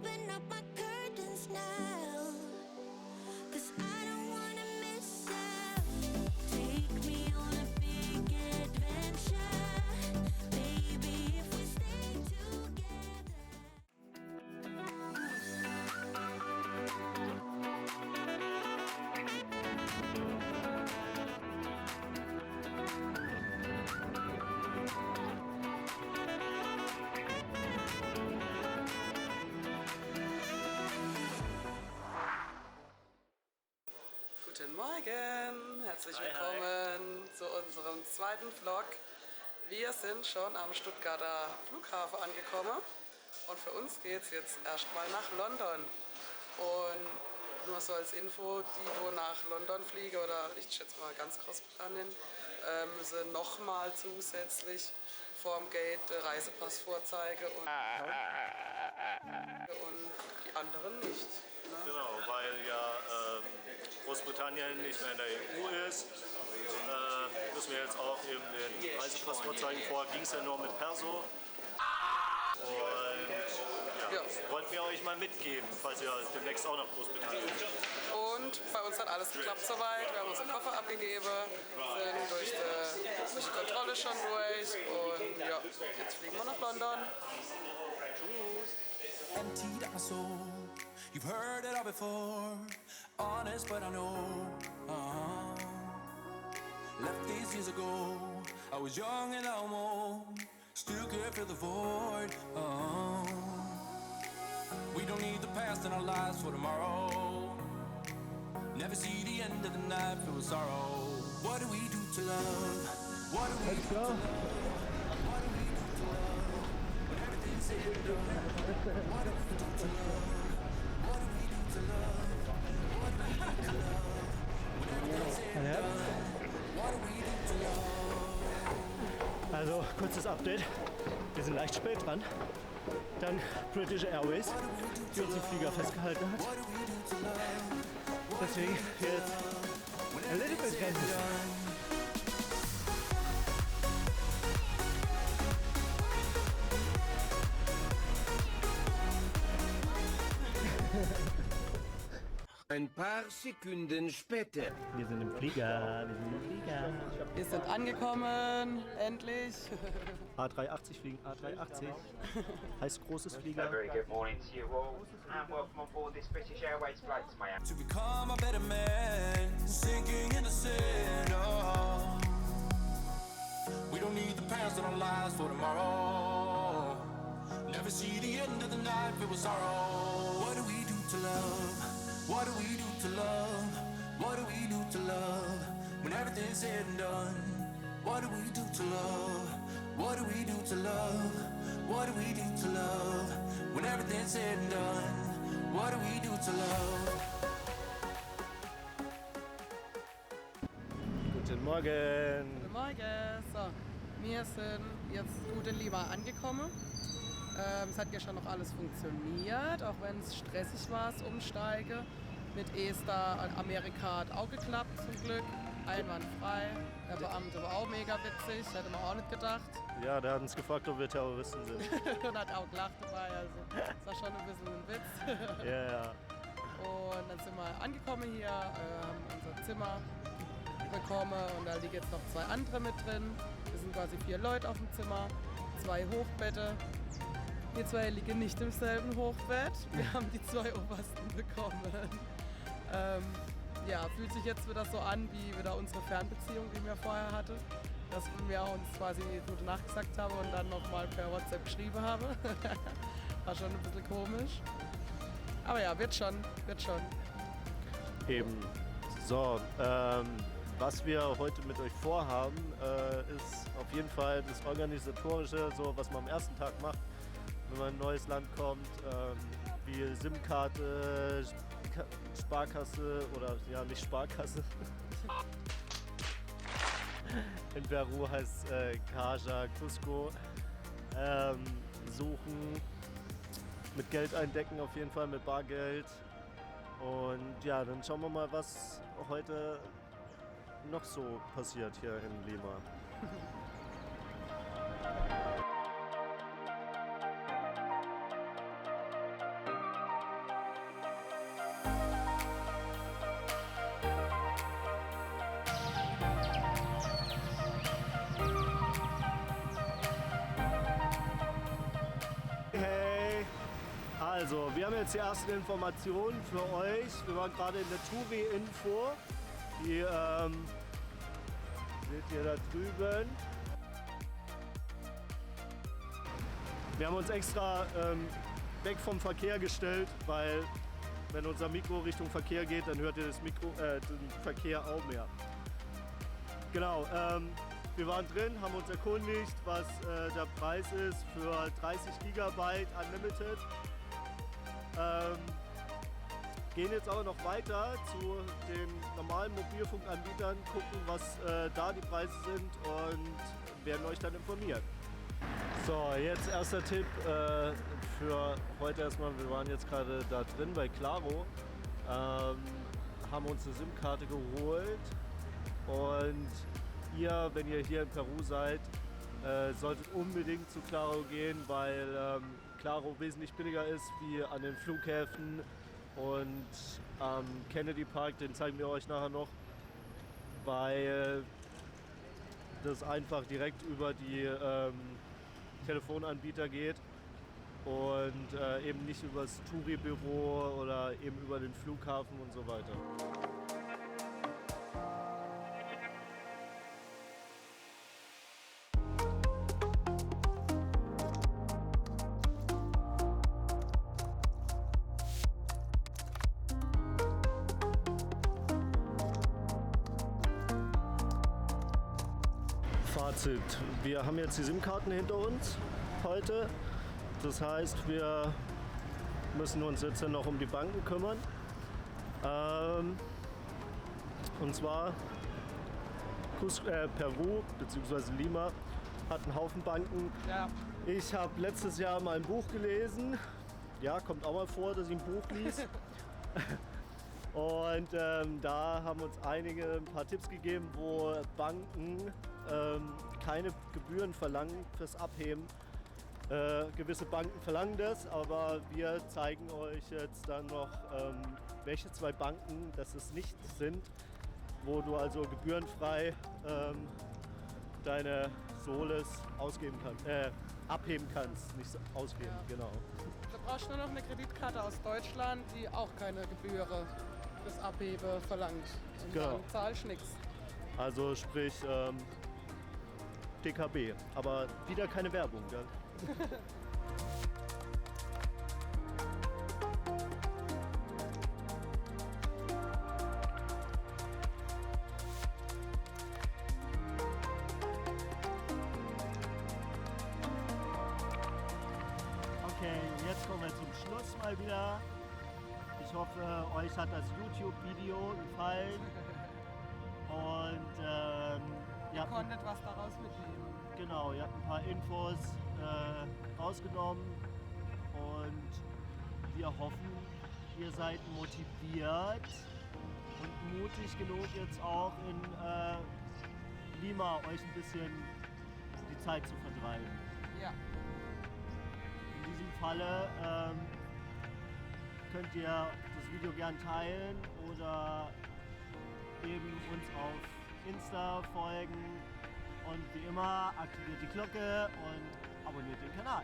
open up my curtains now, 'cause I don't wanna miss out. Take me on a big adventure, baby, if we stay together. Guten Morgen, herzlich willkommen zu unserem zweiten Vlog. Wir sind schon am Stuttgarter Flughafen angekommen und für uns geht es jetzt erstmal nach London. Und nur so als Info, die wo nach London fliegen oder ich schätze mal ganz Großbritannien, müssen nochmal zusätzlich vorm Gate den Reisepass vorzeigen und die anderen nicht. Ne? Genau, weil ja Großbritannien nicht mehr in der EU ist, müssen wir jetzt auch eben den Reisepass vorzeigen. Vorher ging es ja nur mit Perso. Und ja, wollten wir euch mal mitgeben, falls ihr demnächst auch nach Großbritannien geht. Und bei uns hat alles geklappt soweit. Wir haben unseren Koffer abgegeben, sind durch die Kontrolle schon durch und ja, jetzt fliegen wir nach London. Emptied out my soul. You've heard it all before. Honest, but I know. Left these years ago. I was young and almost still could fill the void. We don't need the past in our lives for tomorrow. Never see the end of the night filled with sorrow. What do we do to love? What do we do to love? What do we do to love? When everything's said and done. What do we do to love? What do we do to love? What do we do to love? When everything's said and done. What do we do to love? Also, kurzes Update. Wir sind leicht spät dran. Dann British Airways, die uns den Flieger festgehalten hat. Deswegen jetzt a little bit Rennen. Ein paar Sekunden später. Wir sind im Flieger, Wir sind angekommen, endlich. A380 fliegen, A380. Heißt großes Flieger. A very good morning to you all and welcome on board this British Airways flight to Miami. To become a better man, sinking in the sand. Oh. We don't need the past in our lives for tomorrow. Never see the end of the night filled with sorrow. What do we do to love? What do we do to love? What do we do to love? When everything's said and done. What do we do to love? What do we do to love? What do we do to love? When everything's said and done. What do we do to love? Guten Morgen. Guten Morgen. So, wir sind jetzt gut in Lima angekommen. Es hat gestern noch alles funktioniert, auch wenn es stressig war, das Umsteigen. Mit Esther, Amerika hat auch geklappt zum Glück, einwandfrei. Der Beamte war auch mega witzig, hätte man auch nicht gedacht. Ja, der hat uns gefragt, ob wir Terroristen sind. Und hat auch gelacht dabei, also das war schon ein bisschen ein Witz. Ja. Und dann sind wir angekommen hier, haben unser Zimmer bekommen und da liegen jetzt noch 2 andere mit drin. Wir sind quasi 4 Leute auf dem Zimmer, 2 Hochbette. Wir 2 liegen nicht im selben Hochbett. Wir haben die 2 obersten bekommen. Ja, fühlt sich jetzt wieder so an wie wieder unsere Fernbeziehung, die wir vorher hatten. Dass wir uns quasi gute Nacht gesagt haben und dann nochmal per WhatsApp geschrieben haben. War schon ein bisschen komisch. Aber ja, wird schon. Eben. So, was wir heute mit euch vorhaben, ist auf jeden Fall das Organisatorische, so was man am ersten Tag macht, wenn man in ein neues Land kommt, wie SIM-Karte, Sparkasse oder ja nicht Sparkasse. In Peru heißt Caja Cusco. Suchen, mit Geld eindecken auf jeden Fall, mit Bargeld. Und ja, dann schauen wir mal, was heute noch so passiert hier in Lima. Also, wir haben jetzt die ersten Informationen für euch. Wir waren gerade in der Touri-Info. Die seht ihr da drüben. Wir haben uns extra weg vom Verkehr gestellt, weil wenn unser Mikro Richtung Verkehr geht, dann hört ihr den Verkehr auch mehr. Genau, wir waren drin, haben uns erkundigt, was der Preis ist für 30 GB Unlimited. Gehen jetzt aber noch weiter zu den normalen Mobilfunkanbietern, gucken, was da die Preise sind und werden euch dann informieren. So, jetzt erster Tipp für heute erstmal. Wir waren jetzt gerade da drin bei Claro, haben uns eine SIM-Karte geholt und ihr, wenn ihr hier in Peru seid, solltet unbedingt zu Claro gehen, weil Claro wesentlich billiger ist wie an den Flughäfen und am Kennedy Park, den zeigen wir euch nachher noch, weil das einfach direkt über die Telefonanbieter geht und eben nicht über das Touri-Büro oder eben über den Flughafen und so weiter. Fazit. Wir haben jetzt die SIM-Karten hinter uns heute. Das heißt, wir müssen uns jetzt noch um die Banken kümmern. Und zwar Peru bzw. Lima hat einen Haufen Banken. Ja. Ich habe letztes Jahr mal ein Buch gelesen. Ja, kommt auch mal vor, dass ich ein Buch lies. Und da haben uns einige ein paar Tipps gegeben, wo Banken keine Gebühren verlangen fürs Abheben. Gewisse Banken verlangen das, aber wir zeigen euch jetzt dann noch, welche 2 Banken das es nicht sind, wo du also gebührenfrei deine Soles abheben kannst, nicht ausgeben, Ja. genau. Du brauchst nur noch eine Kreditkarte aus Deutschland, die auch keine Gebühren fürs Abheben verlangt. Und Genau. dann zahlst du nichts. Also sprich DKB, aber wieder keine Werbung. Ja? Okay, jetzt kommen wir zum Schluss mal wieder. Ich hoffe, euch hat das YouTube-Video gefallen. Und ihr habt Konntet was daraus mitnehmen. genau, ihr habt ein paar Infos rausgenommen und wir hoffen, ihr seid motiviert und mutig genug jetzt auch in Lima euch ein bisschen die Zeit zu vertreiben. Ja. In diesem Falle könnt ihr das Video gern teilen oder eben uns auf Insta folgen und wie immer aktiviert die Glocke und abonniert den Kanal.